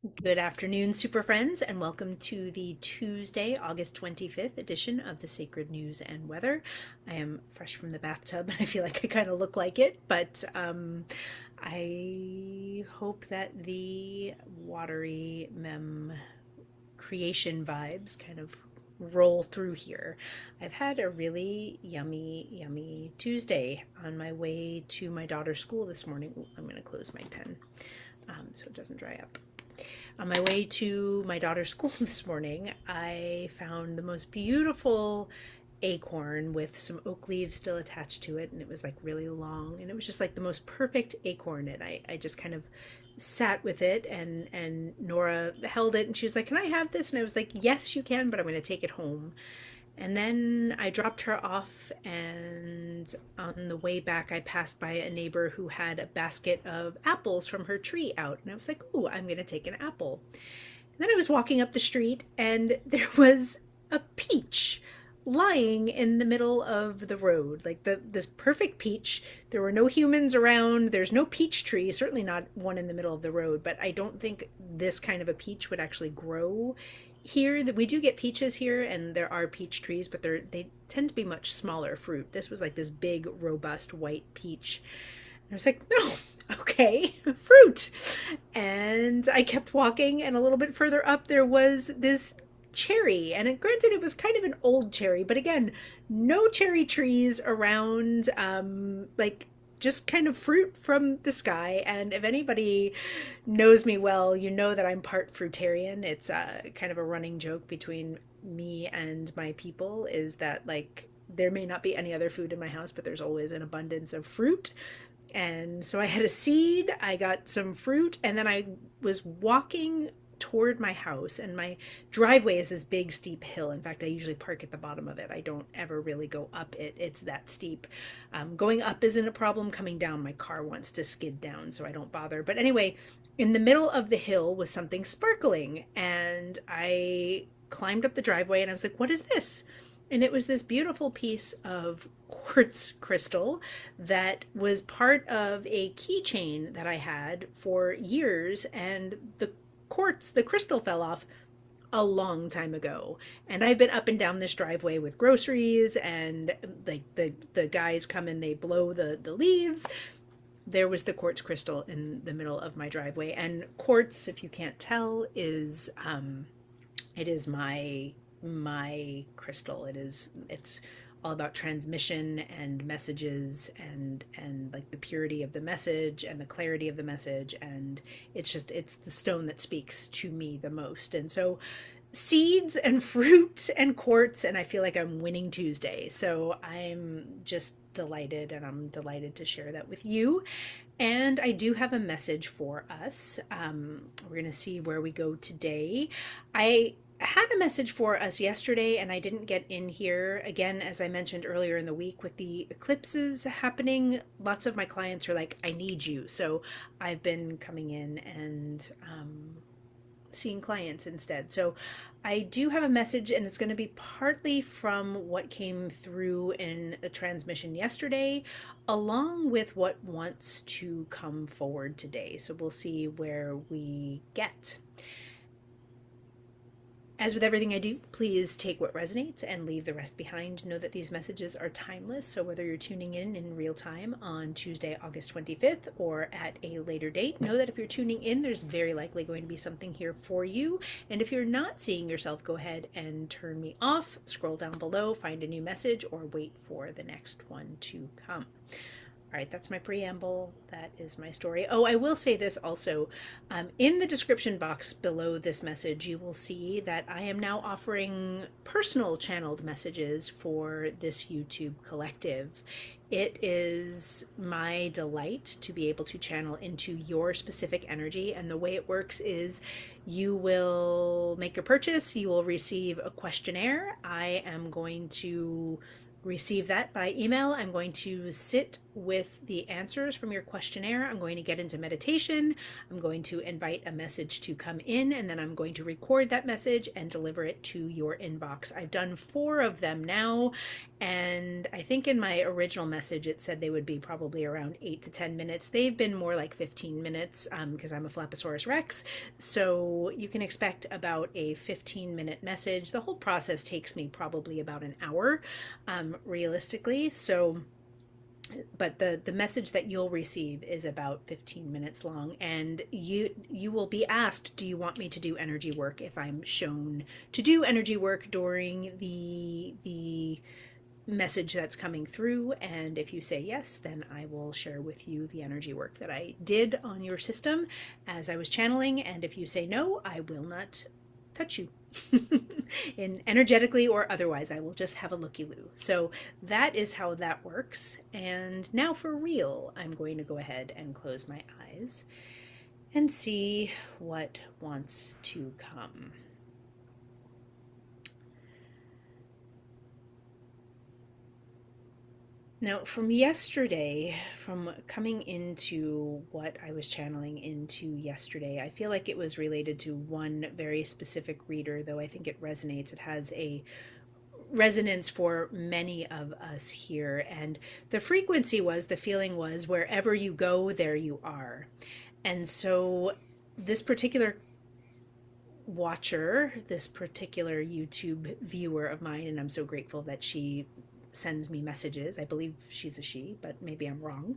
Good afternoon, super friends, and welcome to the Tuesday, August 25th edition of the Sacred News and Weather. I am fresh from the bathtub and I feel like I kind of look like it, but I hope that the watery mem creation vibes kind of roll through here. I've had a really yummy, yummy Tuesday on my way to my daughter's school this morning. Ooh, I'm going to close my pen so it doesn't dry up. On my way to my daughter's school this morning, I found the most beautiful acorn with some oak leaves still attached to it, and it was like really long, and it was just like the most perfect acorn. And I just kind of sat with it, and Nora held it, and she was like, "Can I have this?" And I was like, "Yes, you can, but I'm going to take it home." And then I dropped her off, and on the way back, I passed by a neighbor who had a basket of apples from her tree out. And I was like, "Ooh, I'm going to take an apple." And then I was walking up the street, and there was a peach lying in the middle of the road, like this perfect peach. There were no humans around. There's no peach tree, certainly not one in the middle of the road. But I don't think this kind of a peach would actually grow here. That we do get peaches here, and there are peach trees, but they tend to be much smaller fruit. This was like this big, robust white peach. And I was like, no, okay, fruit. And I kept walking, and a little bit further up, there was this cherry. And granted, it was kind of an old cherry, but again, no cherry trees around, like just kind of fruit from the sky. And if anybody knows me well, you know that I'm part fruitarian. It's kind of a running joke between me and my people is that, like, there may not be any other food in my house, but there's always an abundance of fruit. And so I had a seed, I got some fruit, and then I was walking toward my house, and my driveway is this big steep hill. In fact, I usually park at the bottom of it. I don't ever really go up it. It's that steep. Going up isn't a problem. Coming down, my car wants to skid down, so I don't bother. But anyway, in the middle of the hill was something sparkling, and I climbed up the driveway, and I was like, "What is this?" And it was this beautiful piece of quartz crystal that was part of a keychain that I had for years. And the crystal fell off a long time ago. And I've been up and down this driveway with groceries, and like the guys come and they blow the leaves. There was the quartz crystal in the middle of my driveway. And quartz, if you can't tell, is it is my crystal. It's all about transmission and messages, and like the purity of the message and the clarity of the message, and it's the stone that speaks to me the most. And so seeds and fruit and quartz, and I feel like I'm winning Tuesday. So I'm just delighted, and I'm delighted to share that with you. And I do have a message for us. We're going to see where we go today. I had a message for us yesterday, and I didn't get in here. Again, as I mentioned earlier in the week, with the eclipses happening, lots of my clients are like, "I need you." So I've been coming in and seeing clients instead. So I do have a message, and it's going to be partly from what came through in a transmission yesterday, along with what wants to come forward today. So we'll see where we get. As with everything I do, please take what resonates and leave the rest behind. Know that these messages are timeless, so whether you're tuning in real time on Tuesday, August 25th, or at a later date, know that if you're tuning in, there's very likely going to be something here for you. And if you're not seeing yourself, go ahead and turn me off, scroll down below, find a new message, or wait for the next one to come. All right, that's my preamble. That is my story. Oh, I will say this also. In the description box below this message, you will see that I am now offering personal channeled messages for this YouTube collective. It is my delight to be able to channel into your specific energy. And the way it works is you will make your purchase, you will receive a questionnaire. I am going to receive that by email. I'm going to sit with the answers from your questionnaire. I'm going to get into meditation. I'm going to invite a message to come in, and then I'm going to record that message and deliver it to your inbox. I've done 4 of them now, and I think in my original message it said they would be probably around 8 to 10 minutes. They've been more like 15 minutes because I'm a Flapposaurus Rex. So you can expect about a 15-minute message. The whole process takes me probably about an hour, realistically. So but the message that you'll receive is about 15 minutes long, and you will be asked, do you want me to do energy work? If I'm shown to do energy work during the message that's coming through, and if you say yes, then I will share with you the energy work that I did on your system as I was channeling, and if you say no, I will not touch you in energetically or otherwise. I will just have a looky-loo. So that is how that works. And now for real, I'm going to go ahead and close my eyes and see what wants to come. Now, from yesterday, from coming into what I was channeling into yesterday, I feel like it was related to one very specific reader, though I think it resonates. It has a resonance for many of us here. And the frequency was, the feeling was, wherever you go, there you are. And so this particular watcher, this particular YouTube viewer of mine, and I'm so grateful that she sends me messages. I believe she's a she, but maybe I'm wrong.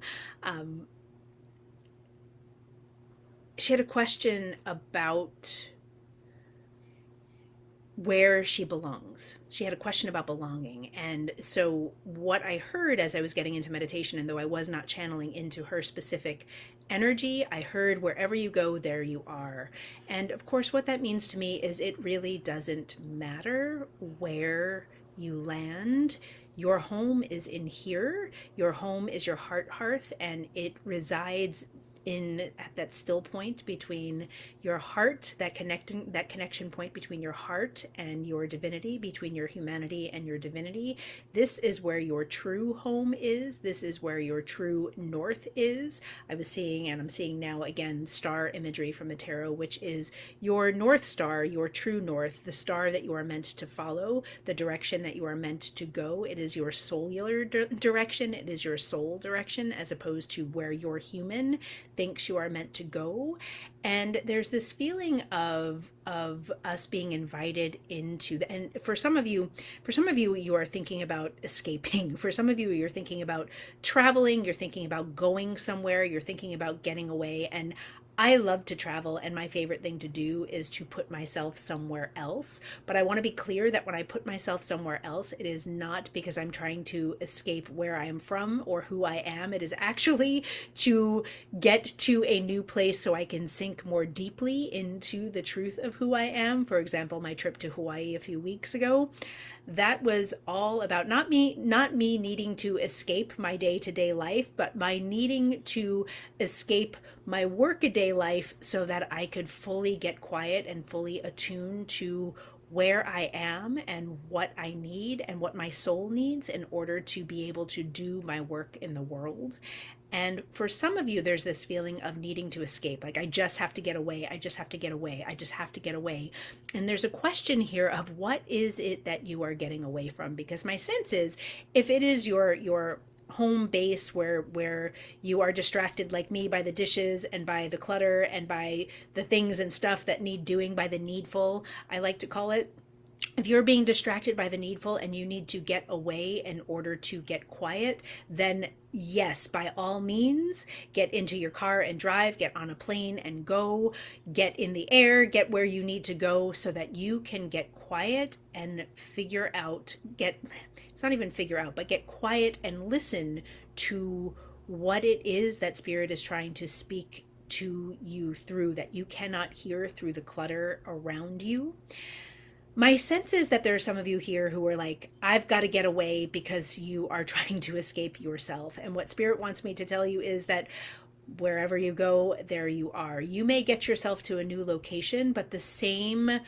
She had a question about where she belongs. She had a question about belonging. And so what I heard as I was getting into meditation, and though I was not channeling into her specific energy, I heard wherever you go, there you are. And of course, what that means to me is it really doesn't matter where you land. Your home is in here. Your home is your hearth, and it resides in at that still point between your heart, that connection point between your heart and your divinity, between your humanity and your divinity. This is where your true home is. This is where your true north is. I was seeing, and I'm seeing now again, star imagery from the tarot, which is your north star, your true north, the star that you are meant to follow, the direction that you are meant to go. It is your solar direction. It is your soul direction, as opposed to where your human thinks you are meant to go. And there's this feeling of us being invited into the, and for some of you you are thinking about escaping. For some of you, you're thinking about traveling, you're thinking about going somewhere, you're thinking about getting away. And I love to travel, and my favorite thing to do is to put myself somewhere else. But I want to be clear that when I put myself somewhere else, it is not because I'm trying to escape where I am from or who I am. It is actually to get to a new place so I can sink more deeply into the truth of who I am. For example, my trip to Hawaii a few weeks ago, that was all about not me needing to escape my day-to-day life, but my needing to escape my workaday life so that I could fully get quiet and fully attune to where I am and what I need and what my soul needs in order to be able to do my work in the world. And for some of you, there's this feeling of needing to escape. Like, I just have to get away. I just have to get away. I just have to get away. And there's a question here of what is it that you are getting away from? Because my sense is, if it is your home base where you are distracted like me by the dishes and by the clutter and by the things and stuff that need doing, by the needful, I like to call it. If you're being distracted by the needful and you need to get away in order to get quiet, then yes, by all means, get into your car and drive, get on a plane and go, get in the air, get where you need to go so that you can get quiet and figure out, it's not even figure out, but get quiet and listen to what it is that Spirit is trying to speak to you through, that you cannot hear through the clutter around you. My sense is that there are some of you here who are like, I've got to get away because you are trying to escape yourself. And what Spirit wants me to tell you is that wherever you go, there you are. You may get yourself to a new location, but the same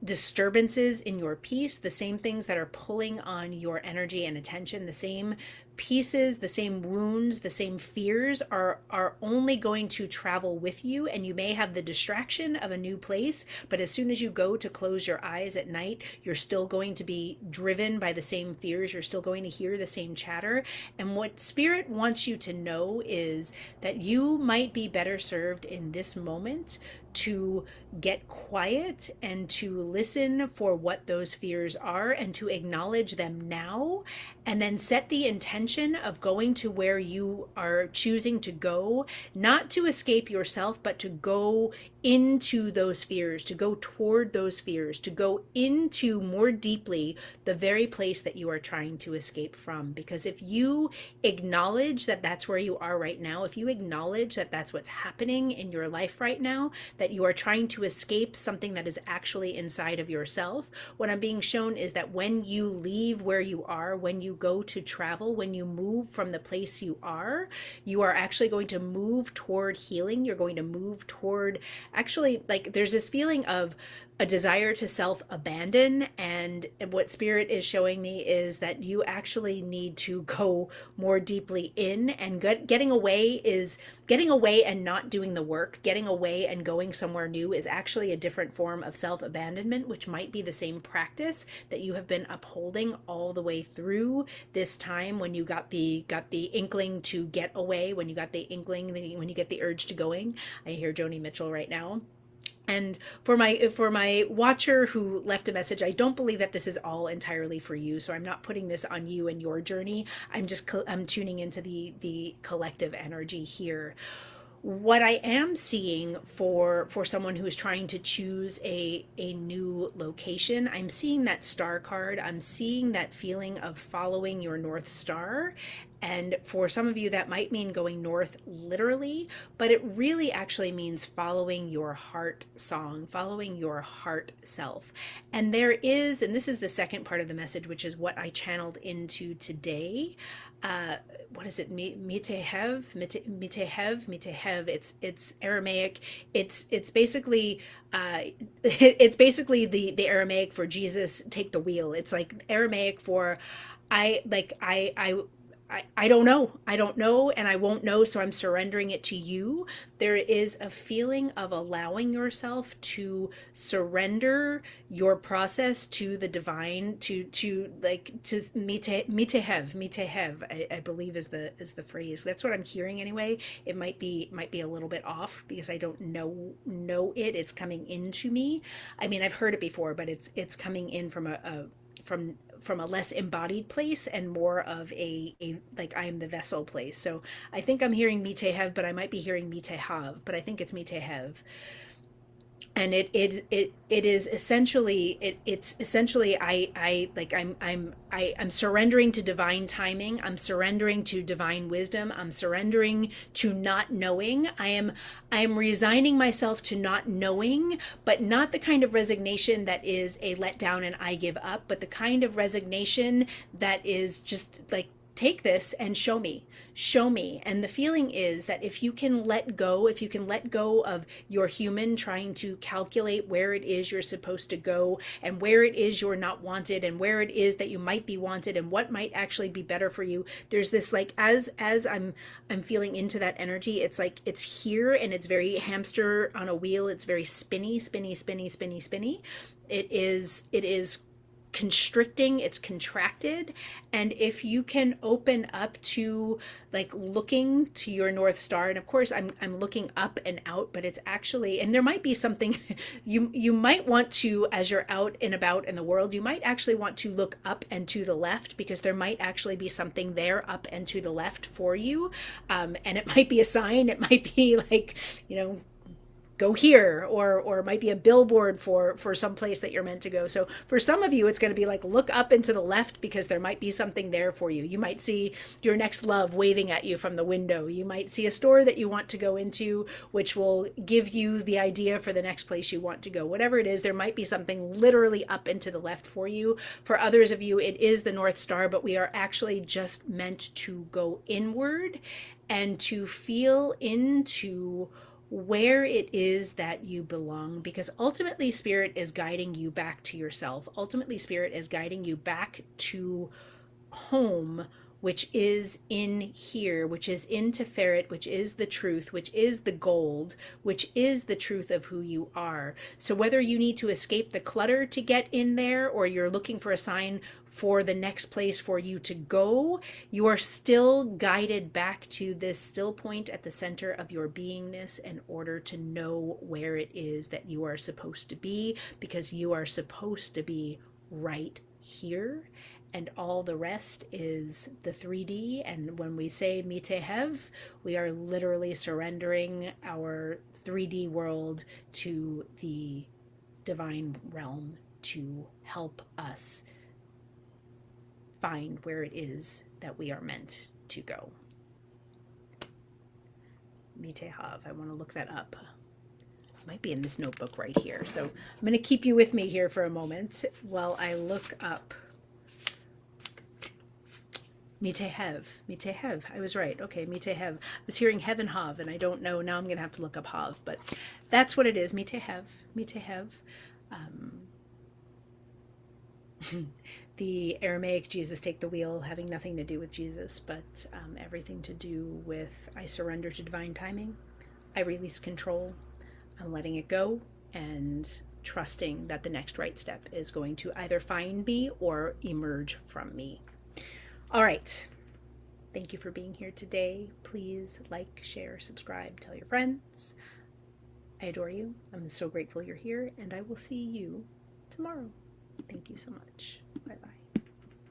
disturbances in your peace, the same things that are pulling on your energy and attention, the same pieces, the same wounds, the same fears are only going to travel with you. And you may have the distraction of a new place, but as soon as you go to close your eyes at night, you're still going to be driven by the same fears. You're still going to hear the same chatter. And what spirit wants you to know is that you might be better served in this moment to get quiet and to listen for what those fears are and to acknowledge them now, and then set the intention of going to where you are choosing to go, not to escape yourself, but to go into those fears, to go toward those fears, to go into more deeply the very place that you are trying to escape from. Because if you acknowledge that that's where you are right now, if you acknowledge that that's what's happening in your life right now, that you are trying to escape something that is actually inside of yourself, what I'm being shown is that when you leave where you are, when you go to travel, when you move from the place you are actually going to move toward healing. You're going to move toward, actually, like, there's this feeling of a desire to self-abandon, and what spirit is showing me is that you actually need to go more deeply in, and getting away and not doing the work, getting away and going somewhere new is actually a different form of self-abandonment, which might be the same practice that you have been upholding all the way through this time, when you got the inkling to get away, when you got the inkling, when you get the urge to going. I hear Joni Mitchell right now. And for my watcher who left a message, I don't believe that this is all entirely for you, so I'm not putting this on you and your journey. I'm tuning into the collective energy here. What I am seeing for someone who is trying to choose a new location, I'm seeing that star card. I'm seeing that feeling of following your North Star. And for some of you, that might mean going north literally, but it really actually means following your heart song, following your heart self. And this is the second part of the message, which is what I channeled into today. What is it? Mitehev. It's Aramaic. It's basically it's basically the Aramaic for Jesus, take the wheel. It's like Aramaic for I don't know. I don't know, and I won't know, so I'm surrendering it to you. There is a feeling of allowing yourself to surrender your process to the divine, to mitehev, I believe is the phrase. That's what I'm hearing anyway. It might be a little bit off because I don't know it. It's coming into me. I mean, I've heard it before, but it's coming in from a less embodied place and more of a like I am the vessel place. So I think I'm hearing mitehev, but I might be hearing mitehav, but I think it's mitehev. And it is essentially it's essentially I'm surrendering to divine timing. I'm surrendering to divine wisdom. I'm surrendering to not knowing. I am resigning myself to not knowing, but not the kind of resignation that is a letdown and I give up, but the kind of resignation that is just like, take this and show me. And the feeling is that if you can let go of your human trying to calculate where it is you're supposed to go and where it is you're not wanted and where it is that you might be wanted and what might actually be better for you, there's this, like, as I'm feeling into that energy, it's like it's here and it's very hamster on a wheel. It's very spinny. It is constricting, it's contracted. And if you can open up to, like, looking to your North Star, and of course I'm looking up and out, but it's actually, and there might be something you might want to, as you're out and about in the world, you might actually want to look up and to the left, because there might actually be something there up and to the left for you. And it might be a sign, it might be like, go here, or it might be a billboard for some place that you're meant to go. So for some of you, it's going to be like, look up and to the left, because there might be something there for you. You might see your next love waving at you from the window. You might see a store that you want to go into, which will give you the idea for the next place you want to go. Whatever it is, there might be something literally up and to the left for you. For others of you, it is the North Star, but we are actually just meant to go inward and to feel into where it is that you belong, because ultimately Spirit is guiding you back to yourself. Ultimately Spirit is guiding you back to home, which is in here, which is in Tiferet, which is the truth, which is the gold, which is the truth of who you are. So whether you need to escape the clutter to get in there, or you're looking for a sign for the next place for you to go, you are still guided back to this still point at the center of your beingness in order to know where it is that you are supposed to be, because you are supposed to be right here, and all the rest is the 3D. And when we say mitehev, we are literally surrendering our 3D world to the divine realm to help us find where it is that we are meant to go. Mitehav, I want to look that up. It might be in this notebook right here. So I'm going to keep you with me here for a moment while I look up Mitehev. Mitehev. I was right. Okay, Mitehev. I was hearing Heaven Hav, and I don't know. Now I'm going to have to look up Hav, but that's what it is. Mitehev. Mitehev. The Aramaic Jesus take the wheel, having nothing to do with Jesus, but everything to do with I surrender to divine timing. I release control. I'm letting it go and trusting that the next right step is going to either find me or emerge from me. All right. Thank you for being here today. Please like, share, subscribe, tell your friends. I adore you. I'm so grateful you're here, and I will see you tomorrow. Thank you so much. Bye-bye.